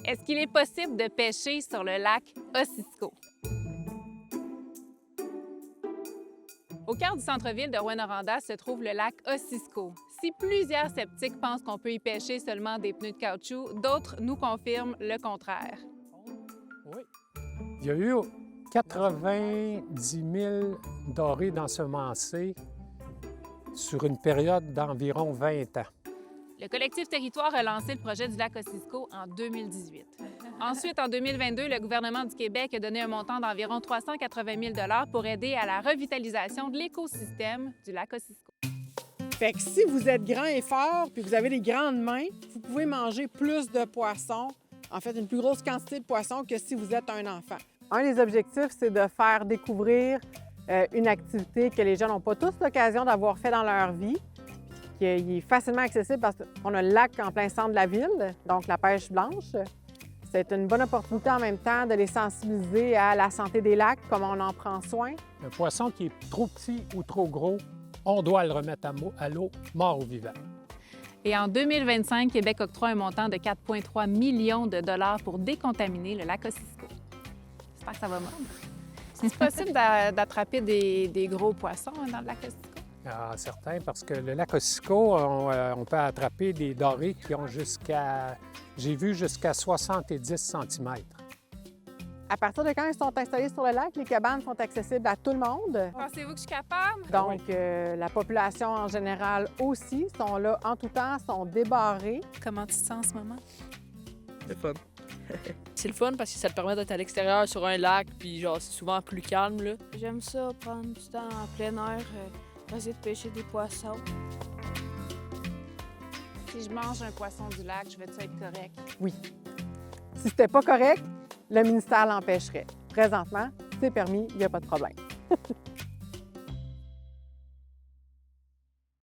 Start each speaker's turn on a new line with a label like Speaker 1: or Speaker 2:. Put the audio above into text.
Speaker 1: Est-ce qu'il est possible de pêcher sur le lac Ossisco? Au cœur du centre-ville de Rouyn-Noranda se trouve le lac Ossisco. Si plusieurs sceptiques pensent qu'on peut y pêcher seulement des pneus de caoutchouc, d'autres nous confirment le contraire.
Speaker 2: Oui. Il y a eu 90 000 dorés d'ensemencés sur une période d'environ 20 ans.
Speaker 1: Le collectif Territoire a lancé le projet du lac Ossisco en 2018. Ensuite, en 2022, le gouvernement du Québec a donné un montant d'environ 380 000 pour aider à la revitalisation de l'écosystème du lac Ossisco.
Speaker 3: Fait que si vous êtes grand et fort puis vous avez des grandes mains, vous pouvez manger plus de poissons, en fait une plus grosse quantité de poissons que si vous êtes un enfant. Un des objectifs, c'est de faire découvrir une activité que les gens n'ont pas tous l'occasion d'avoir fait dans leur vie, qui est facilement accessible parce qu'on a le lac en plein centre de la ville, donc la pêche blanche. C'est une bonne opportunité en même temps de les sensibiliser à la santé des lacs, comment on en prend soin.
Speaker 2: Un poisson qui est trop petit ou trop gros, on doit le remettre à l'eau, mort ou vivant.
Speaker 1: Et en 2025, Québec octroie un montant de 4,3 millions de dollars pour décontaminer le lac Ossisco. J'espère que ça va mordre. C'est possible d'attraper des gros poissons dans le lac Ossisco?
Speaker 2: Ah, certain, parce que le lac Ossisco, on peut attraper des dorés qui ont j'ai vu jusqu'à 70 cm.
Speaker 3: À partir de quand ils sont installés sur le lac, les cabanes sont accessibles à tout le monde.
Speaker 1: Pensez-vous que je suis capable?
Speaker 3: Donc, la population en général aussi sont là en tout temps, sont débarrés.
Speaker 1: Comment tu te sens en ce moment?
Speaker 4: C'est fun. C'est le fun parce que ça te permet d'être à l'extérieur sur un lac, puis genre c'est souvent plus calme là.
Speaker 5: J'aime ça, prendre du temps en plein air, essayer de pêcher des poissons.
Speaker 1: Si je mange un poisson du lac, je vais-tu être correct?
Speaker 3: Oui. Si c'était pas correct, le ministère l'empêcherait. Présentement, c'est permis, il n'y a pas de problème.